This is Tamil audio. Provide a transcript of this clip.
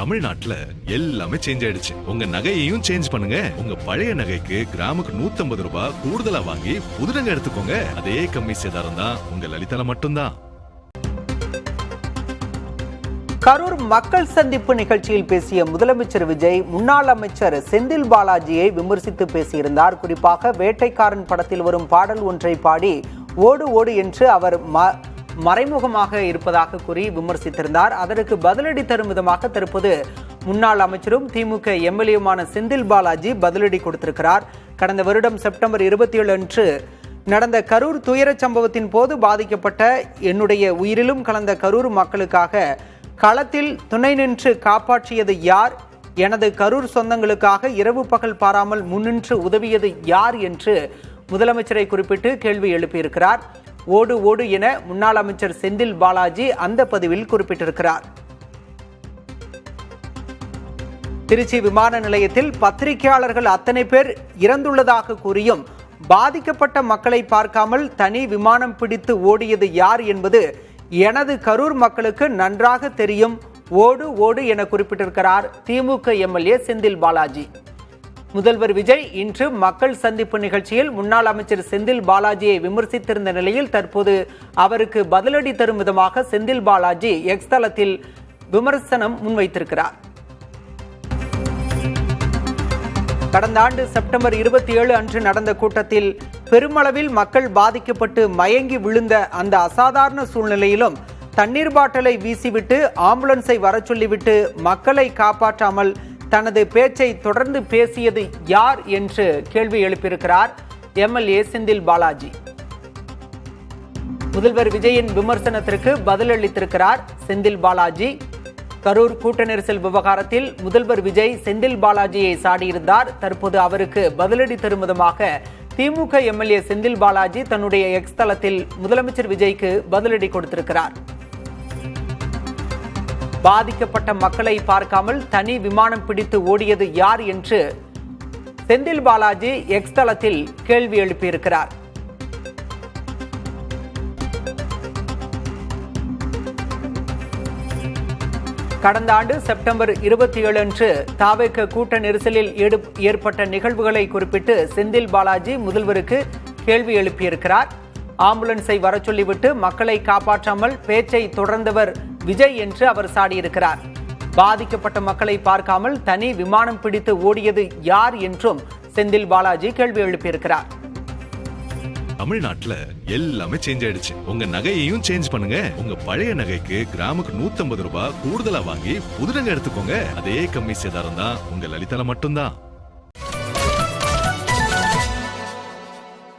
தமிழ்நாட்டுல எல்லாமே சேஞ்ச் ஆயிடுச்சு. உங்க நகையையும் சேஞ்ச் பண்ணுங்க. உங்க பழைய நகைக்கு கிராமுக்கு 150 ரூபாய் கூடுதலா வாங்கி புது நகை எடுத்துக்கோங்க. அதே கம்மி சேதாரம் தான் உங்க லலிதால மட்டும்தான். கரூர் மக்கள் சந்திப்பு நிகழ்ச்சியில் பேசிய முதலமைச்சர் விஜய் முன்னாள் அமைச்சர் செந்தில் பாலாஜியை விமர்சித்து பேசியிருந்தார். குறிப்பாக வேட்டைக்காரன் படத்தில் வரும் பாடல் ஒன்றை பாடி ஓடு ஓடு என்று அவர் மறைமுகமாக இருப்பதாக கூறி விமர்சித்திருந்தார். அதற்கு பதிலடி தரும் விதமாக தற்போது முன்னாள் அமைச்சரும் திமுக எம்எல்ஏமான செந்தில் பாலாஜி பதிலடி கொடுத்திருக்கிறார். கடந்த வருடம் செப்டம்பர் 27 அன்று நடந்த கரூர் துயரச் சம்பவத்தின் போது பாதிக்கப்பட்ட என்னுடைய உயிரிலும் கலந்த கரூர் மக்களுக்காக களத்தில் துணை நின்று காப்பாற்றியது யார்? எனது கரூர் சொந்தங்களுக்காக இரவு பகல் பாராமல் முன்னின்று உதவியது யார் என்று முதலமைச்சரை குறிப்பிட்டு கேள்வி எழுப்பியிருக்கிறார். ஓடு ஓடு என முன்னாள் அமைச்சர் செந்தில் பாலாஜி அந்த பதிவில் குறிப்பிட்டிருக்கிறார். திருச்சி விமான நிலையத்தில் பத்திரிகையாளர்கள் அத்தனை பேர் இறந்துள்ளதாக கூறியும் பாதிக்கப்பட்ட மக்களை பார்க்காமல் தனி விமானம் பிடித்து ஓடியது யார் என்பது எனது கரூர் மக்களுக்கு நன்றாக தெரியும். ஓடு ஓடு என குறிப்பிட்டிருக்கிறார் திமுக எம்எல்ஏ செந்தில் பாலாஜி. முதல்வர் விஜய் இன்று மக்கள் சந்திப்பு நிகழ்ச்சியில் முன்னாள் அமைச்சர் செந்தில் பாலாஜியை விமர்சித்திருந்த நிலையில் தற்போது அவருக்கு பதிலடி தரும் விதமாக செந்தில் பாலாஜி எக்ஸ் தளத்தில் விமர்சனம் முன்வைத்திருக்கிறார். கடந்த ஆண்டு செப்டம்பர் 27 அன்று நடந்த கூட்டத்தில் பெருமளவில் மக்கள் பாதிக்கப்பட்டு மயங்கி விழுந்த அந்த அசாதாரண சூழ்நிலையிலும் தண்ணீர் பாட்டிலை வீசிவிட்டு ஆம்புலன்ஸை வர சொல்லிவிட்டு மக்களை காப்பாற்றாமல் தனது பேச்சை தொடர்ந்து பேசியது யார் என்று கேள்வி எழுப்பியிருக்கிறார் எம்எல்ஏ செந்தில் பாலாஜி. முதல்வர் விஜயின் விமர்சனத்திற்கு பதிலளித்திருக்கிறார் செந்தில் பாலாஜி. கரூர் கூட்ட நெரிசல் விவகாரத்தில் முதல்வர் விஜய் செந்தில் பாலாஜியை சாடியிருந்தார். தற்போது அவருக்கு பதிலடி தரும் விதமாக திமுக எம்எல்ஏ செந்தில் பாலாஜி தன்னுடைய எக்ஸ் தளத்தில் முதலமைச்சர் விஜய்க்கு பதிலடி கொடுத்திருக்கிறார். பாதிக்கப்பட்ட மக்களை பார்க்காமல் தனி விமானம் பிடித்து ஓடியது யார் என்று செந்தில் பாலாஜி எக்ஸ் தளத்தில் கேள்வி எழுப்பியிருக்கிறார். கடந்த ஆண்டு செப்டம்பர் 27 அன்று தாவேக கூட்ட நெரிசலில் ஏற்பட்ட நிகழ்வுகளை குறிப்பிட்டு செந்தில் பாலாஜி முதல்வருக்கு கேள்வி எழுப்பியிருக்கிறார். ஆம்புலன்ஸை வர சொல்லிவிட்டு மக்களை காப்பாற்றாமல் பேச்சை தொடர்ந்தவர் விஜய் என்று அவர் சாடியிருக்கிறார். பாதிக்கப்பட்ட மக்களை பார்க்காமல் தனி விமானம் பிடித்து ஓடியது யார் என்றும் செந்தில் பாலாஜி கேள்வி எழுப்பியிருக்கிறார். தமிழ்நாட்டுல எல்லாமே சேஞ்ச் ஆயிடுச்சு. உங்க நகையையும் சேஞ்ச் பண்ணுங்க. உங்க பழைய நகைக்கு கிராமுக்கு 150 ரூபாய் கூடுதலா வாங்கி புது நகை எடுத்துக்கோங்க. அதே கம்மி சேதாரம் தான் உங்க லலிதால மட்டும்தான்.